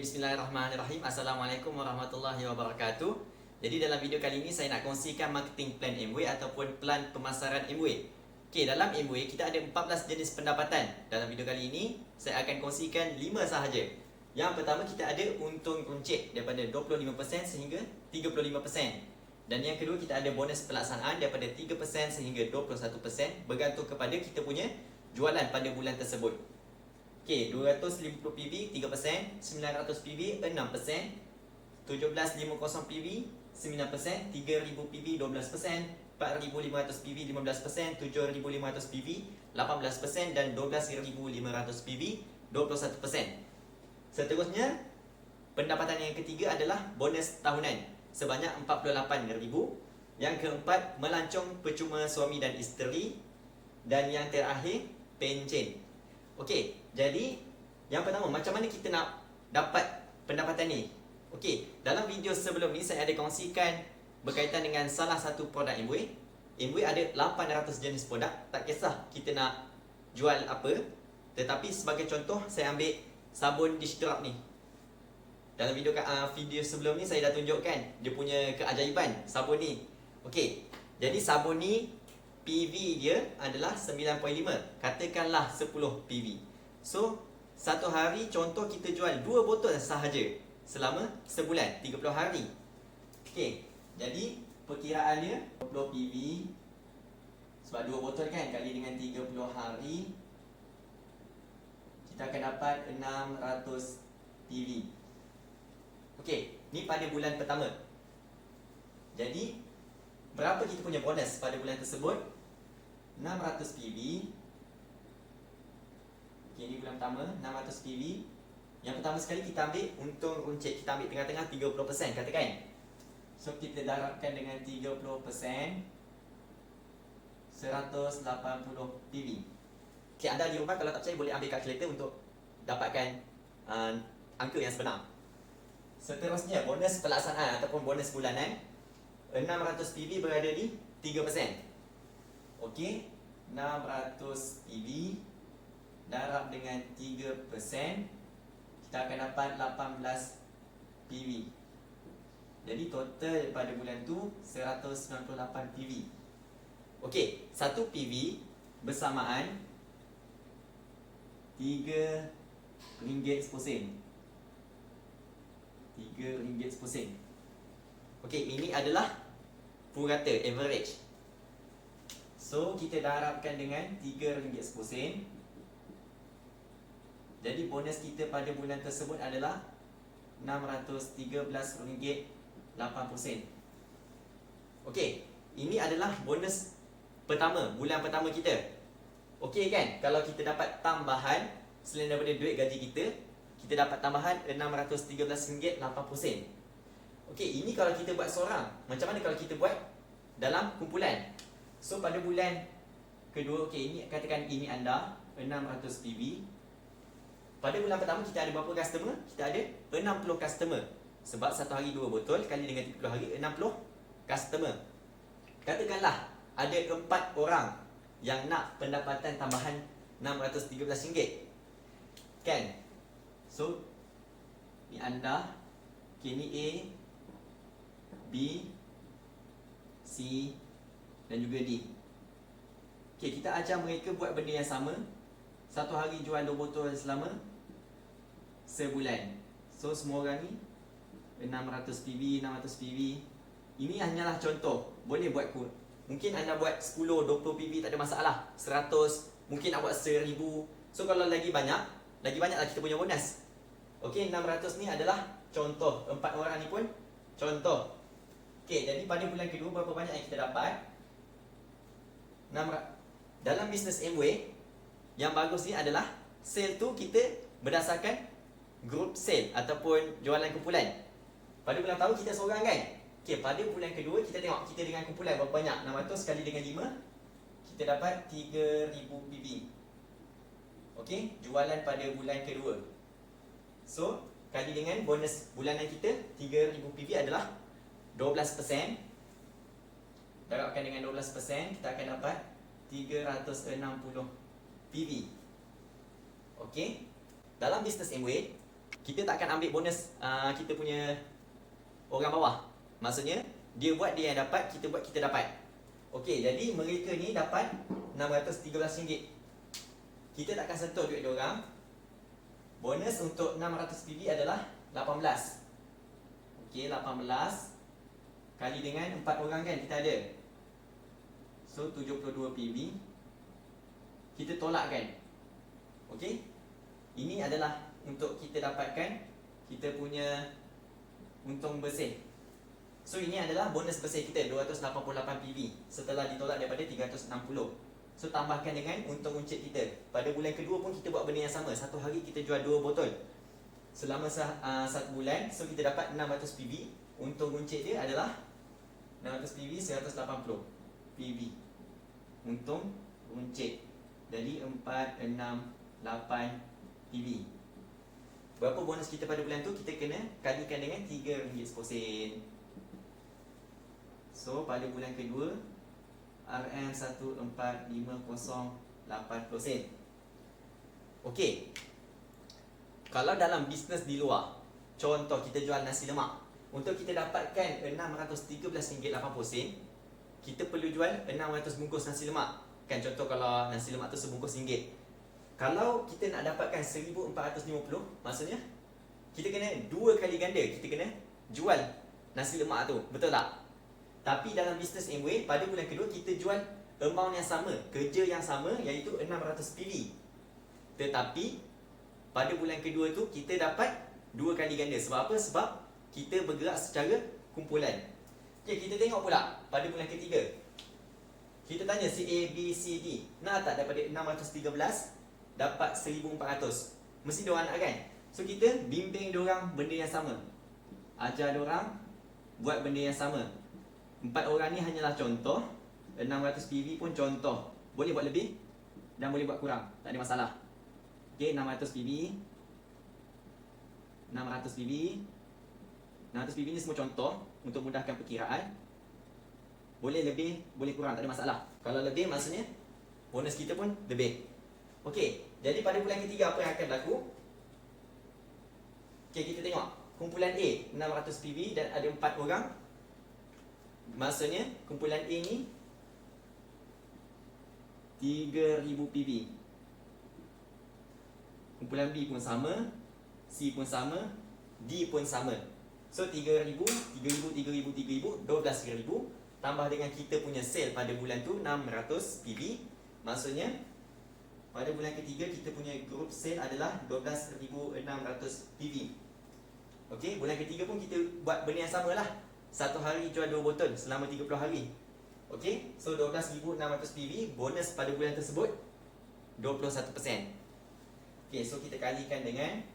Bismillahirrahmanirrahim. Assalamualaikum warahmatullahi wabarakatuh. Jadi dalam video kali ini saya nak kongsikan marketing plan Amway ataupun plan pemasaran Amway. Okey, dalam Amway kita ada 14 jenis pendapatan. Dalam video kali ini saya akan kongsikan 5 sahaja. Yang pertama kita ada untung runcit daripada 25% sehingga 35%. Dan yang kedua kita ada bonus pelaksanaan daripada 3% sehingga 21% bergantung kepada kita punya jualan pada bulan tersebut. Okey, 250 PV 3%, 900 PV 6%, 1750 PV 9%, 3000 PV 12%, 4500 PV 15%, 7500 PV 18% dan 12500 PV 21%. Seterusnya, pendapatan yang ketiga adalah bonus tahunan sebanyak 48,000. Yang keempat, melancong percuma suami dan isteri. Dan yang terakhir, pencen. Okey, jadi yang pertama, macam mana kita nak dapat pendapatan ni? Okey, dalam video sebelum ni saya ada kongsikan berkaitan dengan salah satu produk Amway. Amway ada 800 jenis produk, tak kisah kita nak jual apa. Tetapi sebagai contoh, saya ambil sabun dish drop ni. Dalam video sebelum ni saya dah tunjukkan dia punya keajaiban sabun ni. Okey, jadi sabun ni PV dia adalah 9.5. Katakanlah 10 PV. So, satu hari contoh kita jual 2 botol sahaja selama sebulan, 30 hari. Okey, jadi perkiraannya 20 PV sebab 2 botol kan, kali dengan 30 hari kita akan dapat 600 PV. Okey, ni pada bulan pertama. Jadi berapa kita punya bonus pada bulan tersebut? 600 PV. Okey, ni bulan pertama, 600 PV. Yang pertama sekali kita ambil untung runcit. Kita ambil tengah-tengah 30%, katakan. So, kita darabkan dengan 30%, 180 PV. Okey, anda di rumah kalau tak percaya boleh ambil kalkulator untuk dapatkan angka yang sebenar. Seterusnya, bonus pelaksanaan ataupun bonus bulanan. 600 PV berada di 3%. Okey, 600 PV darab dengan 3%, kita akan dapat 18 PV. Jadi total pada bulan tu 198 PV. Okey, 1 PV bersamaan RM3.10. RM3.10. Okey, ini adalah purata, average. So, kita darabkan dengan RM3.10. Jadi, bonus kita pada bulan tersebut adalah RM613.80. Okey, ini adalah bonus pertama, bulan pertama kita. Okey kan? Kalau kita dapat tambahan selain daripada duit gaji kita, kita dapat tambahan RM613.80. Okey, ini kalau kita buat seorang. Macam mana kalau kita buat dalam kumpulan? So, pada bulan kedua, okey, ini katakan ini anda 600 PV. Pada bulan pertama kita ada berapa customer? Kita ada 60 customer. Sebab satu hari 2 botol kali dengan 30 hari 60 customer. Katakanlah ada 4 orang yang nak pendapatan tambahan RM613. Kan? So, ni anda, okay, ni A, B, C dan juga D. Okey, kita ajar mereka buat benda yang sama. Satu hari jual 2 botol selama sebulan. So, semua orang ni 600 PV, 600 PV. Ini hanyalah contoh. Boleh buat mungkin anda buat 10, 20 PV tak ada masalah. 100, mungkin nak buat 1000. So, kalau lagi banyaklah kita punya bonus. Okey, 600 ni adalah contoh. 4 orang ni pun contoh. Okey, jadi pada bulan kedua berapa banyak yang kita dapat? Dalam bisnes Amway, yang bagus ni adalah sale tu kita berdasarkan group sale ataupun jualan kumpulan. Pada bulan tahu kita seorang kan? Okey, pada bulan kedua kita tengok kita dengan kumpulan berapa banyak. 600 kali dengan 5, kita dapat 3000 PV. Okey, jualan pada bulan kedua. So, kali dengan bonus bulanan kita 3000 PV adalah 12%. Darabkan dengan 12%, kita akan dapat 360 PV. Okey. Dalam bisnes Amway, kita tak akan ambil bonus kita punya orang bawah. Maksudnya dia buat dia yang dapat, kita buat kita dapat. Okey, jadi mereka ni dapat RM613. Kita tak akan sentuh duit dia orang. Bonus untuk 600 PV adalah 18. Okey, 18 kali dengan 4 orang kan kita ada. So 72 PV. Kita tolak kan. Okey. Ini adalah untuk kita dapatkan kita punya untung bersih. So ini adalah bonus bersih kita 288 PV setelah ditolak daripada 360. So tambahkan dengan untung uncit kita. Pada bulan kedua pun kita buat benda yang sama. Satu hari kita jual 2 botol. Selama satu bulan, so kita dapat 600 PV. Untung uncit dia adalah 600 PV 180 PV. Untung uncit. Jadi 468 PV. Berapa bonus kita pada bulan tu? Kita kena kalikan dengan RM3.10. So pada bulan kedua RM14508 Okey. Kalau dalam bisnes di luar, contoh kita jual nasi lemak, untuk kita dapatkan RM613.80, kita perlu jual 600 bungkus nasi lemak. Kan contoh kalau nasi lemak tu sebungkus RM1. Kalau kita nak dapatkan 1450, maksudnya kita kena 2 kali ganda. Kita kena jual nasi lemak tu. Betul tak? Tapi dalam bisnes Amway, pada bulan kedua kita jual amount yang sama, kerja yang sama, iaitu 600 PV. Tetapi pada bulan kedua tu kita dapat 2 kali ganda. Sebab apa? Sebab kita bergerak secara kumpulan. Okay, kita tengok pula pada bulan ketiga. Kita tanya si A, B, C, D, nak tak daripada 613 dapat 1400? Mesti diorang nak kan? So kita bimbing diorang benda yang sama, ajar diorang buat benda yang sama. 4 orang ni hanyalah contoh. 600 PV pun contoh. Boleh buat lebih dan boleh buat kurang, tak ada masalah. Okay, 600 PV 600 PV 600 PV ni semua contoh untuk mudahkan perkiraan. Boleh lebih, boleh kurang, tak ada masalah. Kalau lebih maksudnya bonus kita pun lebih. Okey, jadi pada bulan ketiga apa yang akan berlaku? Okey, kita tengok. Kumpulan A 600 PV dan ada 4 orang. Maksudnya kumpulan A ni 3000 PV. Kumpulan B pun sama, C pun sama, D pun sama. So 3000, 3000, 3000, 3000, 12000 tambah dengan kita punya sale pada bulan tu 600 PV. Maksudnya pada bulan ketiga kita punya group sale adalah 12600 PV. Okey, bulan ketiga pun kita buat benda yang samalah. Satu hari jual 2 botol selama 30 hari. Okey, so 12600 PV, bonus pada bulan tersebut 21%. Okey, so kita kalikan dengan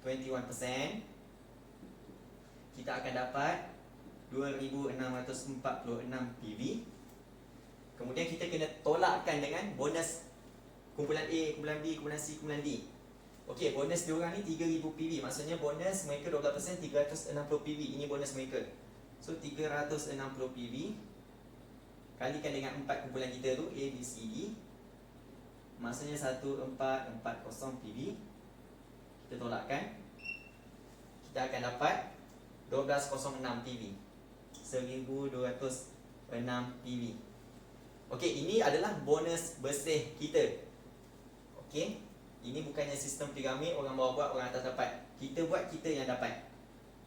21%. Kita akan dapat 2646 PV. Kemudian kita kena tolakkan dengan bonus kumpulan A, kumpulan B, kumpulan C, kumpulan D. Okey, bonus diorang ni 3000 PV. Maksudnya bonus mereka 12%, 360 PV. Ini bonus mereka. So 360 PV kalikan dengan 4 kumpulan kita tu, A, B, C, D. Maksudnya 1440 PV. Kita tolakkan, kita akan dapat 1206 PV. 1206 PV. Okey, ini adalah bonus bersih kita. Okey, ini bukannya sistem piramid, orang bawah buat, orang atas dapat. Kita buat, kita yang dapat.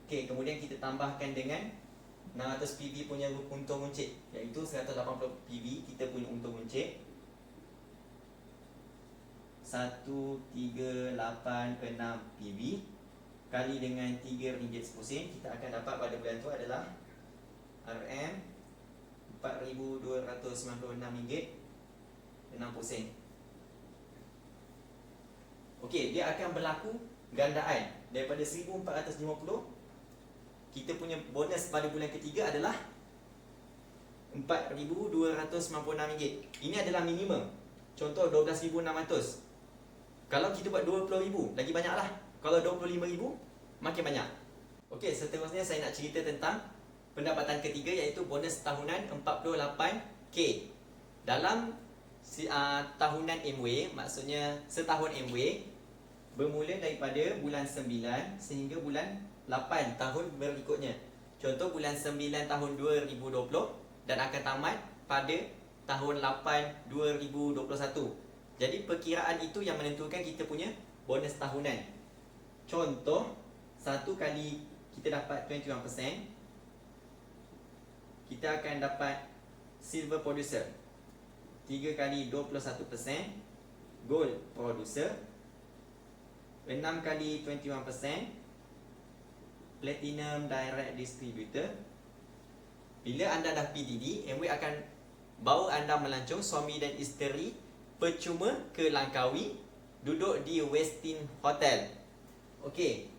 Okey, kemudian kita tambahkan dengan 600 PV punya untung uncit, iaitu 180 PV kita punya untung uncit 1386 PV kali dengan RM3.10, kita akan dapat pada bulan tu adalah RM4296.60. Okey, dia akan berlaku gandaan daripada 1450. Kita punya bonus pada bulan ketiga adalah RM4296. Ini adalah minimum. Contoh 12600. Kalau kita buat 20000, lagi banyaklah. Kalau 25000, makin banyak. Okey, seterusnya saya nak cerita tentang pendapatan ketiga, iaitu bonus tahunan 48K. Dalam tahunan Amway, maksudnya setahun Amway, bermula daripada bulan 9 sehingga bulan 8 tahun berikutnya. Contoh bulan 9 tahun 2020 dan akan tamat pada tahun 8 2021. Jadi perkiraan itu yang menentukan kita punya bonus tahunan. Contoh, satu kali kita dapat 21%, kita akan dapat silver producer. 3 kali 21%, gold producer. 6 kali 21%, platinum direct distributor. Bila anda dah PDD, Amway akan bawa anda melancong suami dan isteri percuma ke Langkawi, duduk di Westin Hotel. Okey.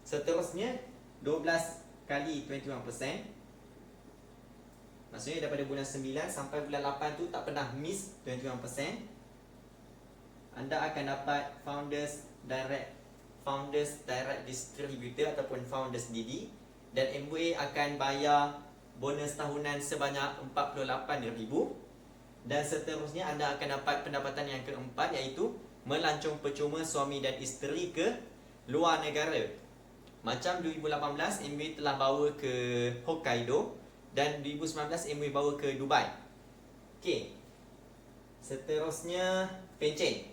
Seterusnya 12 kali 21%. Maksudnya daripada bulan 9 sampai bulan 8 tu tak pernah miss 21%. Anda akan dapat Founders Direct Distributor ataupun Founders DD, dan Amway akan bayar bonus tahunan sebanyak 48,000. Dan seterusnya anda akan dapat pendapatan yang keempat, iaitu melancong percuma suami dan isteri ke luar negara. Macam 2018 Amway telah bawa ke Hokkaido dan 2019 Amway bawa ke Dubai. Okey. Seterusnya pencen.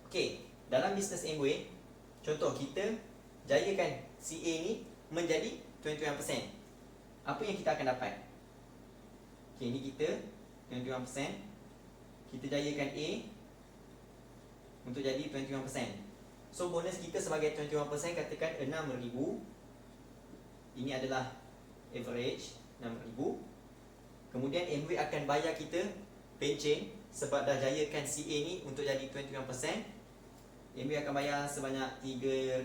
Okey, dalam bisnes Amway, contoh kita jayakan CA ni menjadi 21%. Apa yang kita akan dapat? Okey, ni kita 21%. Kita jayakan A untuk jadi 21%. So bonus kita sebagai 21% katakan 6,000. Ini adalah average 6,000. Kemudian Amway akan bayar kita pencen sebab dah jayakan CA ni untuk jadi 21%. Amway akan bayar sebanyak 3,000.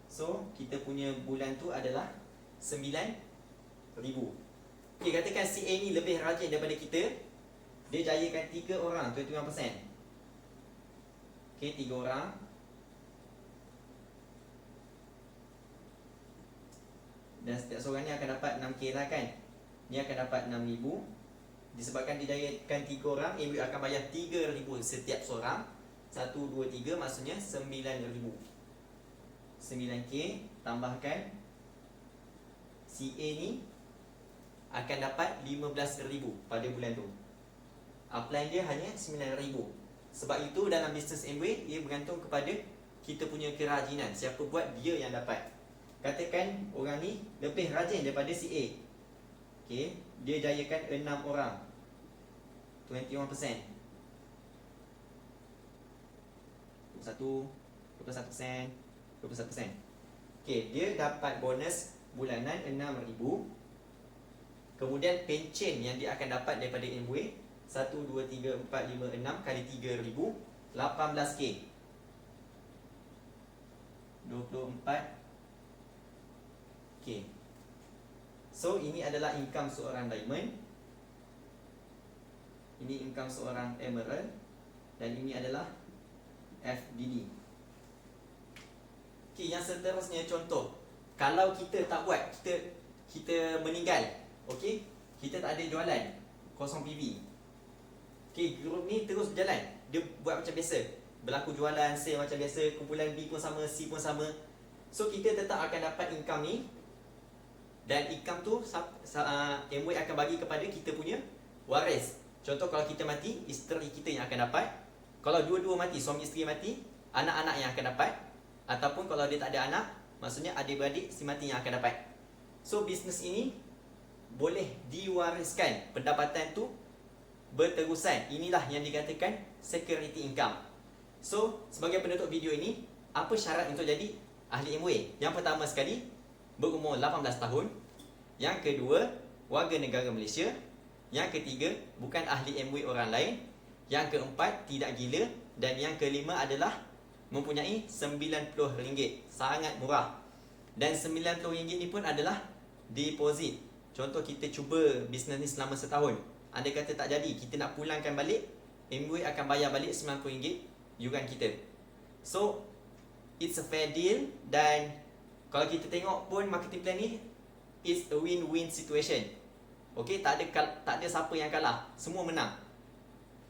So kita punya bulan tu adalah 9,000. Okay, katakan CA ni lebih rajin daripada kita. Dia jayakan 3 orang 21%. Okay, 3 orang. Dan setiap seorang ni akan dapat 6K lah kan. Ni akan dapat 6,000. Disebabkan dia jayakan 3 orang, Amway akan bayar 3,000 setiap seorang. 1, 2, 3 maksudnya 9,000. 9K tambahkan CA ni akan dapat 15,000 pada bulan tu. Upline dia hanya 9,000. Sebab itu dalam bisnes Amway, ia bergantung kepada kita punya kerajinan. Siapa buat, dia yang dapat. Katakan orang ni lebih rajin daripada CA. Okay, dia jayakan 6 orang 21%. 21%, 21%, 21%. Okay, dia dapat bonus bulanan 6,000. Kemudian pencen yang dia akan dapat daripada Amway 1, 2, 3, 4, 5, 6 kali 3,000, 18K. 24K. So ini adalah income seorang diamond. Ini income seorang emerald. Dan ini adalah FDD. Okay, yang seterusnya contoh. Kalau kita tak buat, kita meninggal. Okay, kita tak ada jualan, kosong PV. Okay, grup ni terus berjalan. Dia buat macam biasa, berlaku jualan, sale macam biasa. Kumpulan B pun sama, C pun sama. So kita tetap akan dapat income ni. Dan income tu Amway akan bagi kepada kita punya waris. Contoh kalau kita mati, isteri kita yang akan dapat. Kalau dua-dua mati, suami isteri mati, anak-anak yang akan dapat. Ataupun kalau dia tak ada anak, maksudnya adik-beradik si mati yang akan dapat. So bisnes ini boleh diwariskan. Pendapatan tu berterusan. Inilah yang dikatakan security income. So sebagai penutup video ini, apa syarat untuk jadi ahli Amway? Yang pertama sekali, berumur 18 tahun. Yang kedua, warga negara Malaysia. Yang ketiga, bukan ahli Amway orang lain. Yang keempat, tidak gila. Dan yang kelima adalah mempunyai RM90. Sangat murah. Dan RM90 ni pun adalah deposit. Contoh kita cuba bisnes ni selama setahun. Andai kata tak jadi, kita nak pulangkan balik, Amway akan bayar balik RM90 yuran kita. So it's a fair deal. Dan kalau kita tengok pun marketing plan ni, it's a win-win situation. Okay, tak ada siapa yang kalah, semua menang.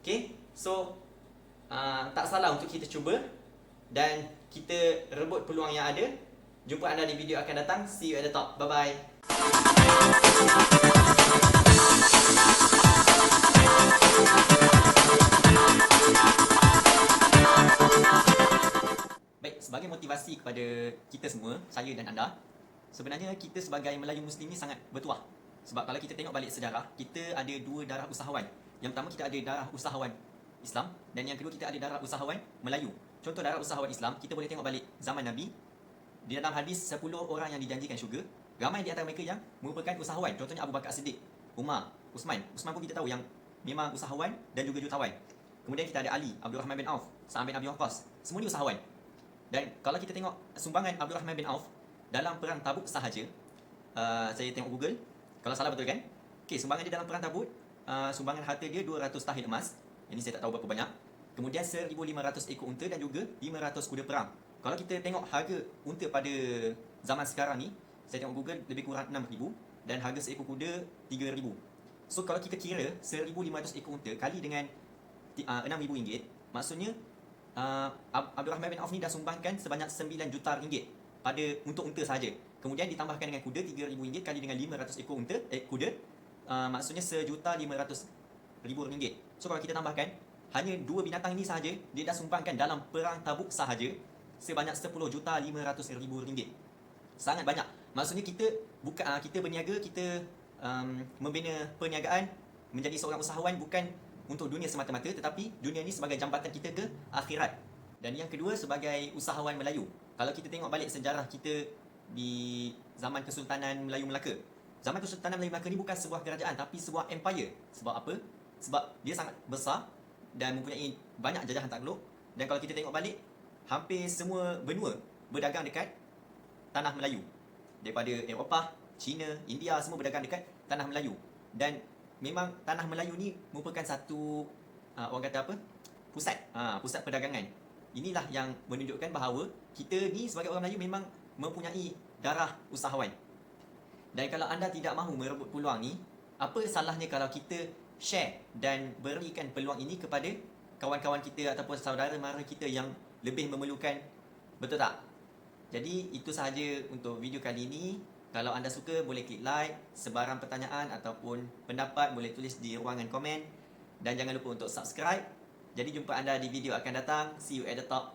Okay, so tak salah untuk kita cuba. dan kita rebut peluang yang ada. Jumpa anda di video akan datang. See you at the top. Bye bye. Baik, sebagai motivasi kepada kita semua, saya dan anda, sebenarnya kita sebagai Melayu Muslim ni sangat bertuah. Sebab kalau kita tengok balik sejarah, kita ada dua darah usahawan. Yang pertama, kita ada darah usahawan Islam, dan yang kedua, kita ada darah usahawan Melayu. Contoh darah usahawan Islam, kita boleh tengok balik zaman Nabi. Di dalam hadis 10 orang yang dijanjikan syurga, ramai di antara mereka yang merupakan usahawan. Contohnya Abu Bakar As-Siddiq, Umar, Usman. Usman pun kita tahu yang memang usahawan dan juga jutawan. Kemudian kita ada Ali, Abdul Rahman bin Auf, Sa'ad bin Abi Waqqas. Semua ni usahawan. Dan kalau kita tengok sumbangan Abdul Rahman bin Auf dalam perang Tabuk sahaja, saya tengok Google, kalau salah betul kan? Okey, sumbangan dia dalam perang Tabuk, sumbangan harta dia 200 tahil emas. Ini saya tak tahu berapa banyak. Kemudian 1,500 ekor unta dan juga 500 kuda perang. Kalau kita tengok harga unta pada zaman sekarang ni, saya tengok Google lebih kurang 6,000 dan harga seekor kuda 3,000. So kalau kita kira 1,500 ekor unta kali dengan RM6,000, maksudnya Abdul Rahman bin Auf ni dah sumbangkan sebanyak 9 juta ringgit untuk unta sahaja. Kemudian ditambahkan dengan kuda RM3,000 kali dengan 500 ekor unta kuda, maksudnya RM1,500,000. So kalau kita tambahkan, hanya dua binatang ini sahaja dia dah sumbangkan dalam perang Tabuk sahaja sebanyak RM10,500,000. Sangat banyak. Maksudnya kita kita berniaga, kita membina perniagaan, menjadi seorang usahawan bukan untuk dunia semata-mata, tetapi dunia ni sebagai jambatan kita ke akhirat. Dan yang kedua, sebagai usahawan Melayu. Kalau kita tengok balik sejarah kita di zaman Kesultanan Melayu Melaka. Zaman Kesultanan Melayu Melaka ni bukan sebuah kerajaan, tapi sebuah empire. Sebab apa? Sebab dia sangat besar dan mempunyai banyak jajahan takluk. Dan kalau kita tengok balik, hampir semua benua berdagang dekat tanah Melayu. Daripada Eropah, China, India, semua berdagang dekat tanah Melayu. Dan memang tanah Melayu ni merupakan satu orang kata apa? Pusat perdagangan. Inilah yang menunjukkan bahawa kita ni sebagai orang Melayu memang mempunyai darah usahawan. Dan kalau anda tidak mahu merebut peluang ni, apa salahnya kalau kita share dan berikan peluang ini kepada kawan-kawan kita ataupun saudara mara kita yang lebih memerlukan, betul tak? Jadi itu sahaja untuk video kali ini. Kalau anda suka, boleh klik like. Sebarang pertanyaan ataupun pendapat boleh tulis di ruangan komen. Dan jangan lupa untuk subscribe. Jadi jumpa anda di video akan datang. See you at the top.